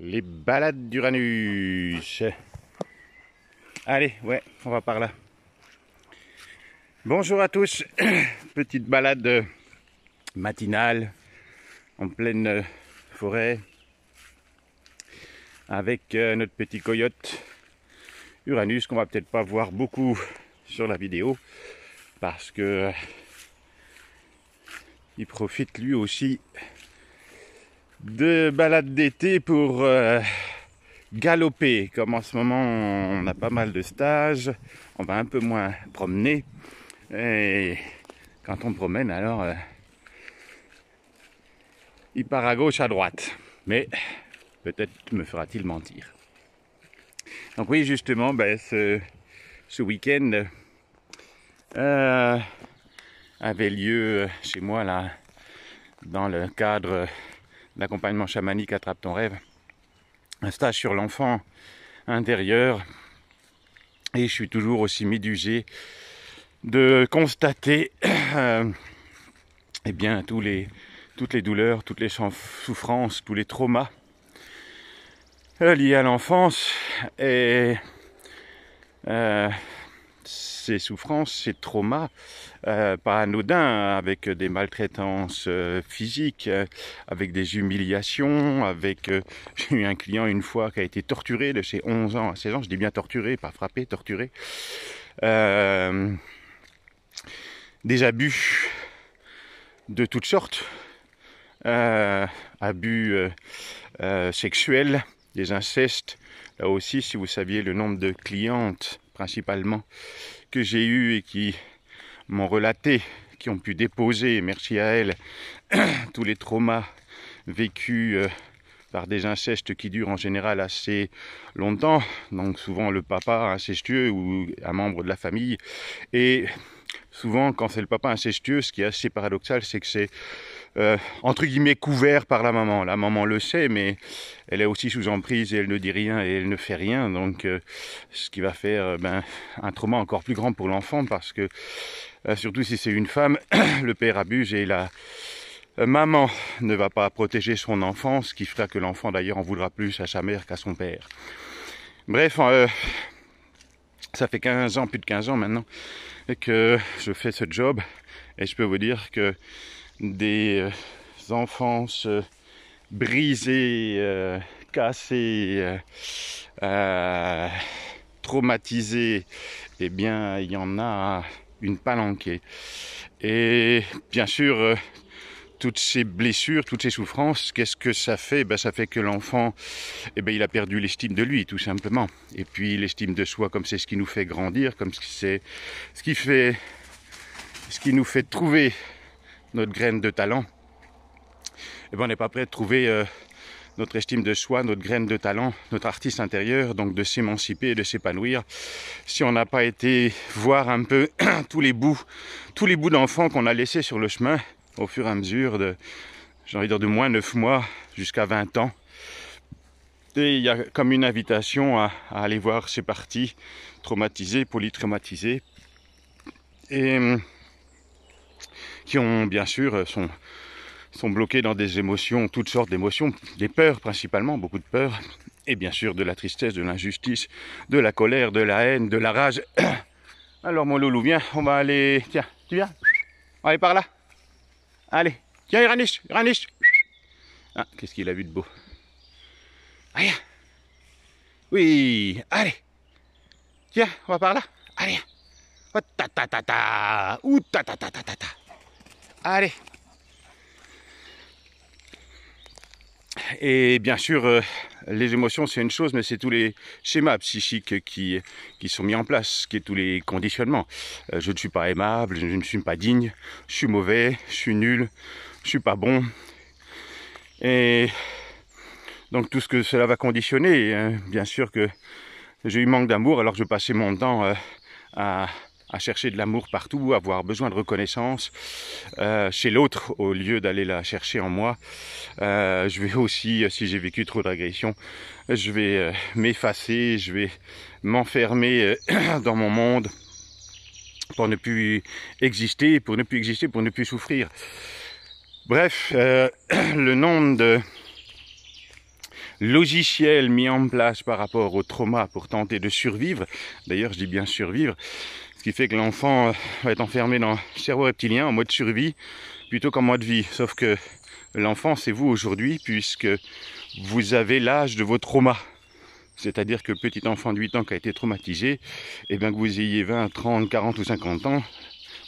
Les balades d'Uranus. Allez, ouais, on va par là. Bonjour à tous. Petite balade matinale en pleine forêt avec notre petit coyote Uranus qu'on va peut-être pas voir beaucoup sur la vidéo parce que il profite lui aussi de balades d'été pour galoper. Comme en ce moment on a pas mal de stages, on va un peu moins promener et quand on promène alors il part à gauche, à droite, mais peut-être me fera-t-il mentir. Donc oui, justement, ce week-end avait lieu chez moi là, dans le cadre de l'accompagnement chamanique Attrape ton rêve, un stage sur l'enfant intérieur, et je suis toujours aussi médusé de constater eh bien toutes les douleurs, toutes les souffrances, tous les traumas liés à l'enfance et ces souffrances, ces traumas pas anodins, avec des maltraitances physiques, avec des humiliations, j'ai eu un client une fois qui a été torturé de ses 11 ans à 16 ans, je dis bien torturé, pas frappé, torturé, des abus de toutes sortes, abus sexuels, des incestes. Là aussi, si vous saviez le nombre de clientes principalement que j'ai eues et qui m'ont relaté, qui ont pu déposer, merci à elles, tous les traumas vécus par des incestes qui durent en général assez longtemps, donc souvent le papa incestueux ou un membre de la famille, et souvent quand c'est le papa incestueux, ce qui est assez paradoxal, c'est que c'est entre guillemets couvert par la maman. La maman le sait, mais elle est aussi sous emprise et elle ne dit rien et elle ne fait rien, donc ce qui va faire un trauma encore plus grand pour l'enfant, parce que surtout si c'est une femme, le père abuse et la maman ne va pas protéger son enfant, ce qui fera que l'enfant d'ailleurs en voudra plus à sa mère qu'à son père. Bref, ça fait 15 ans, plus de 15 ans maintenant, que je fais ce job, et je peux vous dire que des enfances brisées, cassées, traumatisées, eh bien il y en a une palanquée. Et bien sûr, toutes ces blessures, toutes ces souffrances, qu'est-ce que ça fait? Ça fait que l'enfant, il a perdu l'estime de lui, tout simplement. Et puis l'estime de soi, comme c'est ce qui nous fait grandir, comme c'est ce qui nous fait trouver notre graine de talent, on n'est pas prêt de trouver notre estime de soi, notre graine de talent, notre artiste intérieur, donc de s'émanciper et de s'épanouir, si on n'a pas été voir un peu tous les bouts d'enfants qu'on a laissés sur le chemin au fur et à mesure de moins 9 mois jusqu'à 20 ans. Et il y a comme une invitation à aller voir ces parties traumatisées, polytraumatisées, et qui ont bien sûr sont bloqués dans des émotions, toutes sortes d'émotions, des peurs principalement, beaucoup de peurs, et bien sûr de la tristesse, de l'injustice, de la colère, de la haine, de la rage. Alors mon loulou, viens, on va aller, tiens, tu viens? On va aller par là. Allez, tiens Uranus, Uranus. Ah, qu'est-ce qu'il a vu de beau? Allez, oui, allez, tiens, on va par là. Allez, oh, ta ta ta ta, ou ta ta ta ta ta ta. Allez. Et bien sûr, les émotions c'est une chose, mais c'est tous les schémas psychiques qui sont mis en place, qui est tous les conditionnements. Je ne suis pas aimable, je ne suis pas digne, je suis mauvais, je suis nul, je suis pas bon. Et donc tout ce que cela va conditionner, bien sûr que j'ai eu manque d'amour, alors je passais mon temps à chercher de l'amour partout, à avoir besoin de reconnaissance chez l'autre au lieu d'aller la chercher en moi. Je vais aussi, si j'ai vécu trop d'agressions, je vais m'effacer, je vais m'enfermer dans mon monde pour ne plus exister, pour ne plus souffrir. Bref, le nombre logiciel mis en place par rapport au trauma pour tenter de survivre. D'ailleurs, je dis bien survivre, ce qui fait que l'enfant va être enfermé dans le cerveau reptilien en mode survie plutôt qu'en mode vie. Sauf que l'enfant, c'est vous aujourd'hui, puisque vous avez l'âge de vos traumas. C'est-à-dire que le petit enfant de 8 ans qui a été traumatisé, et bien que vous ayez 20, 30, 40 ou 50 ans,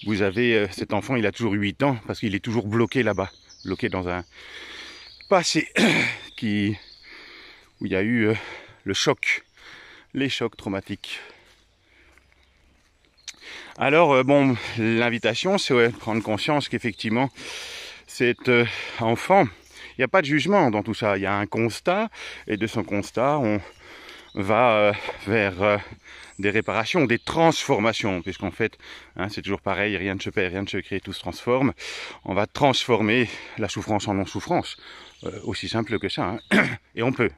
vous avez cet enfant, il a toujours 8 ans parce qu'il est toujours bloqué là-bas, bloqué dans un passé où il y a eu le choc, les chocs traumatiques. Alors bon, l'invitation, c'est de prendre conscience qu'effectivement, cet enfant, il n'y a pas de jugement dans tout ça, il y a un constat, et de son constat, on va vers des réparations, des transformations, puisqu'en fait, c'est toujours pareil, rien ne se perd, rien ne se crée, tout se transforme. On va transformer la souffrance en non-souffrance, aussi simple que ça, et on peut.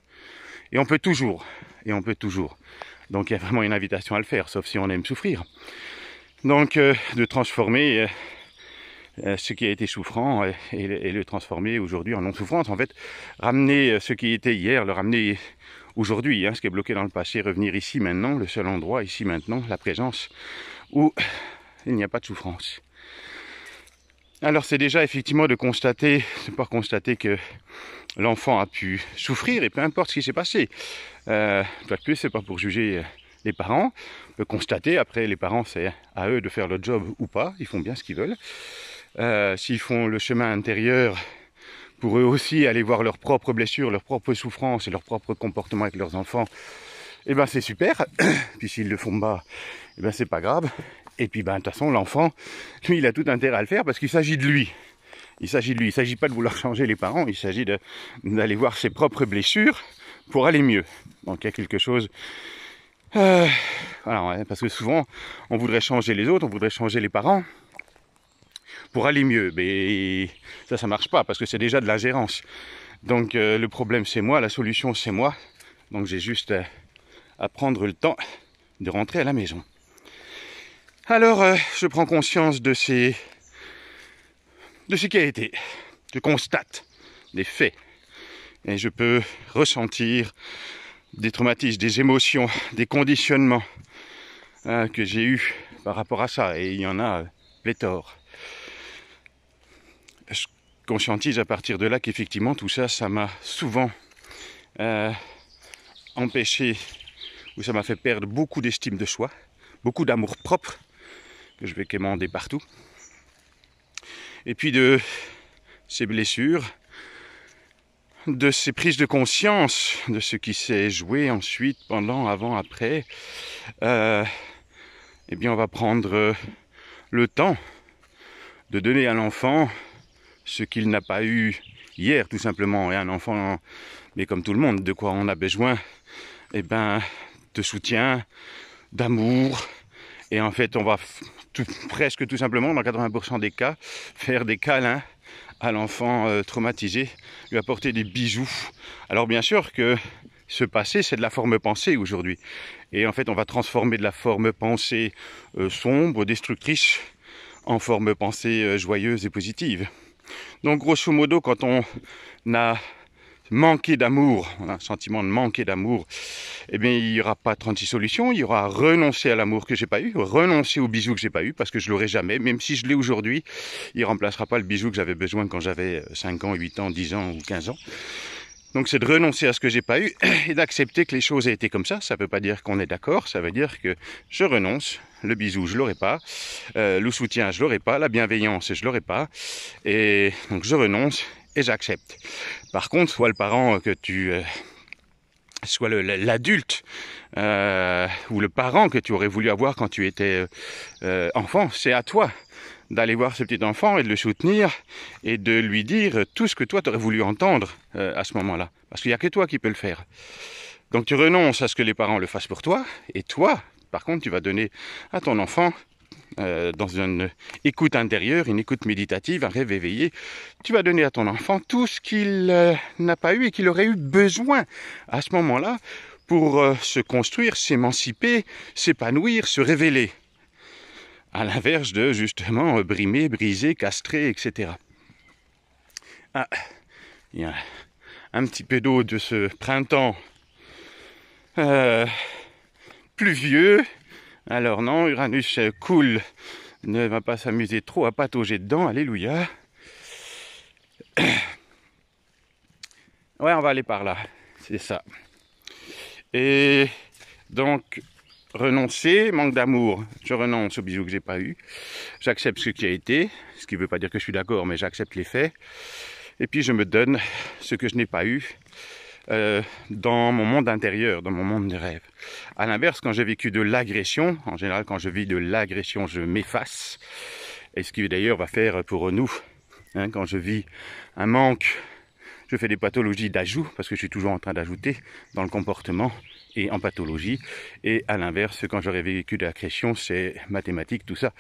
Et on peut toujours. Et on peut toujours. Donc il y a vraiment une invitation à le faire, sauf si on aime souffrir. Donc de transformer ce qui a été souffrant et le transformer aujourd'hui en non-souffrance. En fait, ramener ce qui était hier, le ramener aujourd'hui, ce qui est bloqué dans le passé, revenir ici maintenant, le seul endroit, ici maintenant, la présence, où il n'y a pas de souffrance. Alors c'est déjà effectivement de constater, c'est pas constater que l'enfant a pu souffrir, et peu importe ce qui s'est passé. Toi de plus, c'est pas pour juger les parents, on peut constater, après les parents c'est à eux de faire le job ou pas, ils font bien ce qu'ils veulent. S'ils font le chemin intérieur, pour eux aussi aller voir leurs propres blessures, leurs propres souffrances et leurs propres comportements avec leurs enfants, et ben c'est super. Puis s'ils le font pas, et ben c'est pas grave. Et puis ben de toute façon l'enfant, lui il a tout intérêt à le faire parce qu'il s'agit de lui. Il s'agit de lui, il s'agit pas de vouloir changer les parents, il s'agit d'aller voir ses propres blessures pour aller mieux. Donc il y a quelque chose. Voilà, parce que souvent on voudrait changer les autres, on voudrait changer les parents pour aller mieux, mais ça marche pas parce que c'est déjà de l'ingérence. Donc le problème c'est moi, la solution c'est moi, donc j'ai juste à prendre le temps de rentrer à la maison. Alors je prends conscience de ce qui a été, je constate des faits et je peux ressentir des traumatismes, des émotions, des conditionnements que j'ai eus par rapport à ça, et il y en a pléthore. Je conscientise à partir de là qu'effectivement tout ça, ça m'a souvent empêché, ou ça m'a fait perdre beaucoup d'estime de soi, beaucoup d'amour propre, que je vais quémander partout. Et puis de ces blessures, de ces prises de conscience, de ce qui s'est joué ensuite, pendant, avant, après, eh bien on va prendre le temps de donner à l'enfant ce qu'il n'a pas eu hier, tout simplement. Et un enfant, mais comme tout le monde, de quoi on a besoin? Eh ben, de soutien, d'amour. Et en fait, on va presque tout simplement, dans 80% des cas, faire des câlins à l'enfant traumatisé, lui apporter des bisous. Alors bien sûr que ce passé, c'est de la forme pensée aujourd'hui. Et en fait, on va transformer de la forme pensée sombre, destructrice, en forme pensée joyeuse et positive. Donc grosso modo, quand on a manqué d'amour, on a un sentiment de manquer d'amour, eh bien il n'y aura pas 36 solutions, il y aura renoncer à l'amour que j'ai pas eu, renoncer au bisou que j'ai pas eu, parce que je l'aurai jamais, même si je l'ai aujourd'hui, il remplacera pas le bisou que j'avais besoin quand j'avais 5 ans, 8 ans, 10 ans ou 15 ans. Donc c'est de renoncer à ce que j'ai pas eu et d'accepter que les choses aient été comme ça. Ça veut pas dire qu'on est d'accord, ça veut dire que je renonce. Le bisou, je l'aurai pas. Le soutien, je l'aurai pas. La bienveillance, je l'aurai pas. Et donc je renonce et j'accepte. Par contre, soit le parent que tu... soit l'adulte ou le parent que tu aurais voulu avoir quand tu étais enfant, c'est à toi d'aller voir ce petit enfant et de le soutenir et de lui dire tout ce que toi tu aurais voulu entendre à ce moment-là. Parce qu'il n'y a que toi qui peux le faire. Donc tu renonces à ce que les parents le fassent pour toi, et toi, par contre, tu vas donner à ton enfant, dans une écoute intérieure, une écoute méditative, un rêve éveillé, tu vas donner à ton enfant tout ce qu'il n'a pas eu et qu'il aurait eu besoin à ce moment-là pour se construire, s'émanciper, s'épanouir, se révéler. À l'inverse de, justement, brimer, briser, castrer, etc. Ah, il y a un petit peu d'eau de ce printemps pluvieux. Alors non, Uranus cool ne va pas s'amuser trop à patauger dedans, alléluia. Ouais, on va aller par là, c'est ça. Et donc, renoncer, manque d'amour, je renonce aux bisous que j'ai pas eu. J'accepte ce qui a été, ce qui ne veut pas dire que je suis d'accord, mais j'accepte les faits. Et puis je me donne ce que je n'ai pas eu dans mon monde intérieur, dans mon monde de rêve. À l'inverse, quand j'ai vécu de l'agression, en général quand je vis de l'agression, je m'efface. Et ce qui d'ailleurs va faire pour nous, hein, quand je vis un manque, je fais des pathologies d'ajout, parce que je suis toujours en train d'ajouter dans le comportement et en pathologie. Et à l'inverse, quand j'aurais vécu de l'agression, c'est mathématique, tout ça.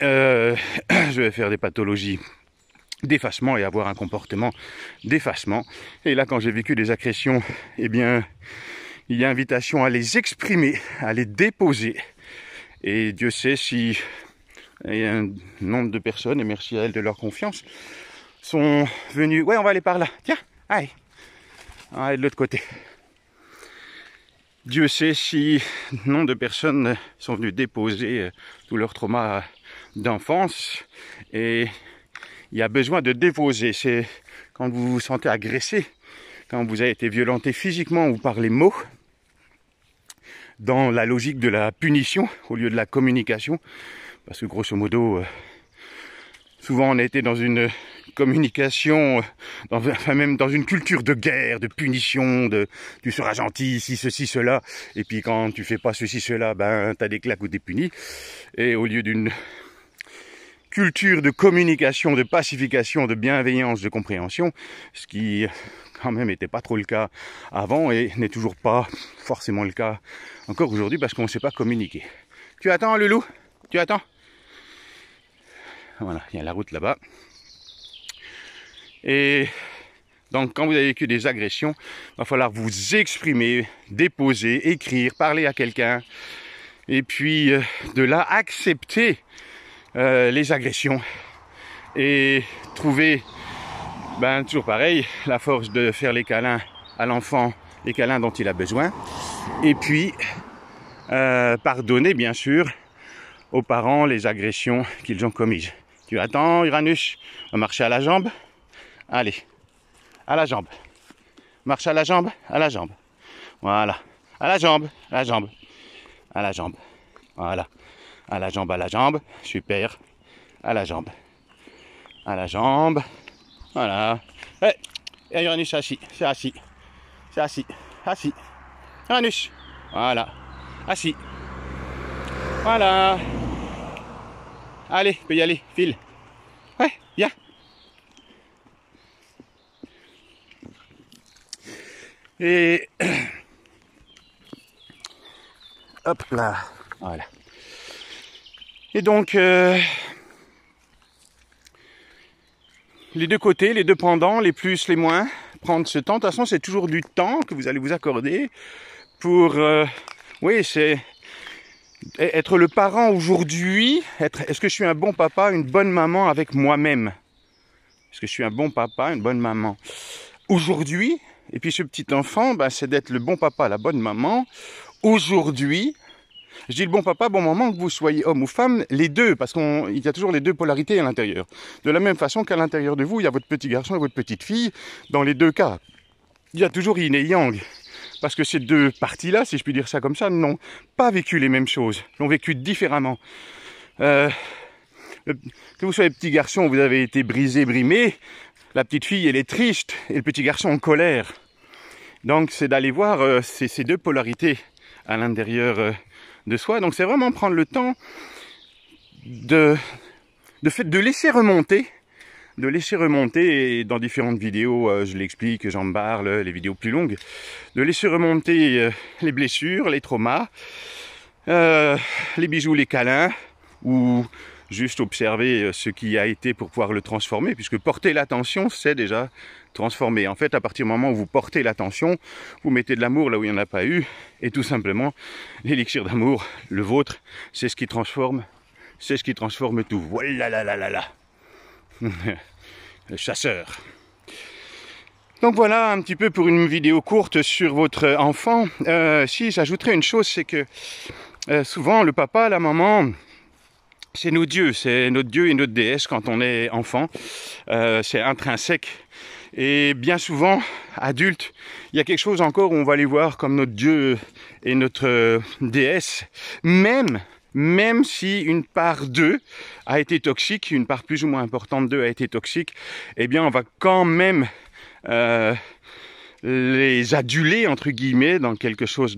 Je vais faire des pathologies d'effacement et avoir un comportement d'effacement. Et là, quand j'ai vécu des agressions, eh bien, il y a invitation à les exprimer, à les déposer. Et Dieu sait si il y a un nombre de personnes, et merci à elles de leur confiance, sont venus. Ouais, on va aller par là. Tiens, allez. On va aller de l'autre côté. Dieu sait si nombre de personnes sont venues déposer tout leur trauma d'enfance. Et il y a besoin de déposer. C'est quand vous vous sentez agressé, quand vous avez été violenté physiquement ou par les mots, dans la logique de la punition au lieu de la communication. Parce que grosso modo, souvent on a été dans une communication, enfin même dans une culture de guerre, de punition, de tu seras gentil, si ceci, cela, et puis quand tu fais pas ceci, cela, ben t'as des claques ou t'es puni. Et au lieu d'une culture de communication, de pacification, de bienveillance, de compréhension, ce qui quand même n'était pas trop le cas avant et n'est toujours pas forcément le cas encore aujourd'hui parce qu'on ne sait pas communiquer. Tu attends, Loulou? Tu attends? Voilà, il y a la route là-bas. Et donc, quand vous avez vécu des agressions, il va falloir vous exprimer, déposer, écrire, parler à quelqu'un. Et puis, de là, accepter les agressions. Et trouver, ben, toujours pareil, la force de faire les câlins à l'enfant, les câlins dont il a besoin. Et puis, pardonner, bien sûr, aux parents les agressions qu'ils ont commises. Tu attends, Uranus? On va marcher à la jambe? Allez, à la jambe. Marche à la jambe, à la jambe. Voilà. À la jambe, à la jambe. À la jambe. Voilà. À la jambe, à la jambe. Super. À la jambe. À la jambe. Voilà. Et Uranus, c'est assis. C'est assis. C'est assis. Assis. Uranus. Voilà. Assis. Voilà. Allez, tu peux y aller. File. Ouais, viens. Et hop là, voilà. Et donc, les deux côtés, les deux pendants, les plus, les moins, prendre ce temps. De toute façon, c'est toujours du temps que vous allez vous accorder pour, oui, c'est être le parent aujourd'hui. Est-ce que je suis un bon papa, une bonne maman avec moi-même? Est-ce que je suis un bon papa, une bonne maman aujourd'hui? Et puis ce petit enfant, ben, c'est d'être le bon papa, la bonne maman, aujourd'hui. Je dis le bon papa, bon maman, que vous soyez homme ou femme, les deux, parce qu'il y a toujours les deux polarités à l'intérieur. De la même façon qu'à l'intérieur de vous, il y a votre petit garçon et votre petite fille. Dans les deux cas, il y a toujours yin et yang. Parce que ces deux parties-là, si je puis dire ça comme ça, n'ont pas vécu les mêmes choses, l'ont vécu différemment. Que vous soyez petit garçon, vous avez été brisé, brimé. La petite fille, elle est triste et le petit garçon en colère. Donc, c'est d'aller voir ces deux polarités à l'intérieur de soi. Donc, c'est vraiment prendre le temps de laisser remonter. De laisser remonter, et dans différentes vidéos, je l'explique, j'en parle, les vidéos plus longues, de laisser remonter les blessures, les traumas, les bijoux, les câlins, ou juste observer ce qui a été pour pouvoir le transformer, puisque porter l'attention, c'est déjà transformer. En fait, à partir du moment où vous portez l'attention, vous mettez de l'amour là où il n'y en a pas eu, et tout simplement, l'élixir d'amour, le vôtre, c'est ce qui transforme tout. Voilà là là là là. Le chasseur. Donc voilà un petit peu pour une vidéo courte sur votre enfant. Si j'ajouterais une chose, c'est que souvent le papa, la maman, c'est nos dieux, c'est notre dieu et notre déesse quand on est enfant. C'est intrinsèque. Et bien souvent, adulte, il y a quelque chose encore où on va les voir comme notre dieu et notre déesse, même si une part d'eux a été toxique, une part plus ou moins importante d'eux a été toxique, eh bien on va quand même les aduler entre guillemets dans quelque chose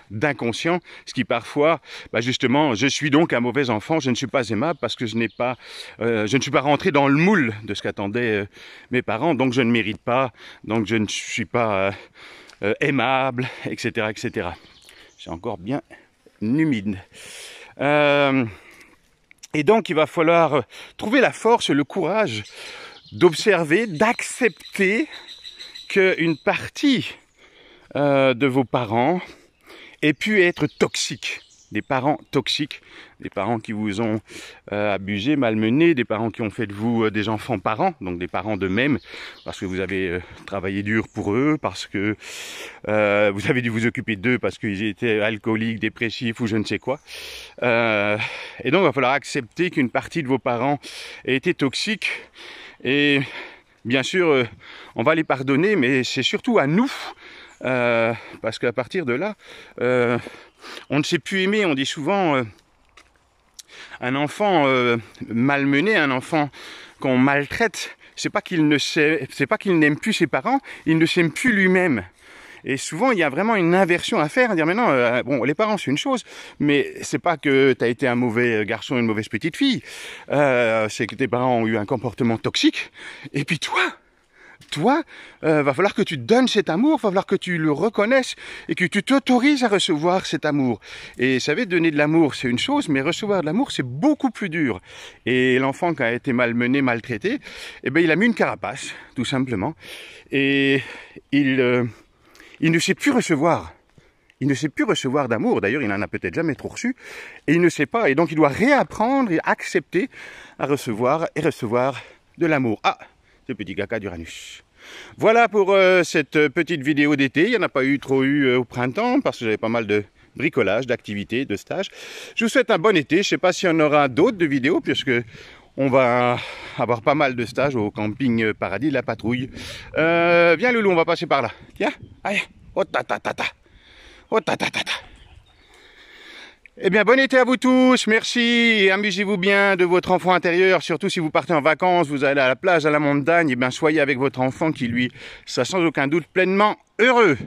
d'inconscient, ce qui parfois, justement, je suis donc un mauvais enfant, je ne suis pas aimable parce que je ne suis pas rentré dans le moule de ce qu'attendaient mes parents, donc je ne mérite pas, donc je ne suis pas aimable, etc., etc. C'est encore bien humide. Et donc il va falloir trouver la force, le courage d'observer, d'accepter qu'une partie de vos parents ait pu être toxique. Des parents toxiques, des parents qui vous ont abusé, malmené, des parents qui ont fait de vous des enfants parents, donc des parents d'eux-mêmes, parce que vous avez travaillé dur pour eux, parce que vous avez dû vous occuper d'eux, parce qu'ils étaient alcooliques, dépressifs ou je ne sais quoi. Et donc il va falloir accepter qu'une partie de vos parents ait été toxique. Et bien sûr, on va les pardonner, mais c'est surtout à nous, parce qu'à partir de là, on ne sait plus aimer. On dit souvent, un enfant malmené, un enfant qu'on maltraite, c'est pas qu'il n'aime plus ses parents, il ne s'aime plus lui-même. Et souvent, il y a vraiment une inversion à faire, à dire maintenant, bon, les parents c'est une chose, mais c'est pas que tu as été un mauvais garçon, une mauvaise petite fille, c'est que tes parents ont eu un comportement toxique, et puis toi, va falloir que tu te donnes cet amour, va falloir que tu le reconnaisses et que tu t'autorises à recevoir cet amour. Et vous savez, donner de l'amour, c'est une chose, mais recevoir de l'amour, c'est beaucoup plus dur. Et l'enfant qui a été malmené, maltraité, eh ben, il a mis une carapace, tout simplement. Et il ne sait plus recevoir. Il ne sait plus recevoir d'amour. D'ailleurs, il n'en a peut-être jamais trop reçu. Et il ne sait pas. Et donc, il doit réapprendre et accepter à recevoir de l'amour. Ah, ce petit caca d'Uranus. Voilà pour cette petite vidéo d'été. Il n'y en a pas trop eu au printemps parce que j'avais pas mal de bricolage, d'activités, de stages. Je vous souhaite un bon été. Je ne sais pas s'il y en aura d'autres de vidéos puisque on va avoir pas mal de stages au camping Paradis de la Patrouille. Viens Loulou, on va passer par là. Tiens, allez. Oh ta ta ta ta. Oh ta ta ta ta. Eh bien, bon été à vous tous, merci, et amusez-vous bien de votre enfant intérieur, surtout si vous partez en vacances, vous allez à la plage, à la montagne, eh bien, soyez avec votre enfant qui, lui, sera sans aucun doute pleinement heureux.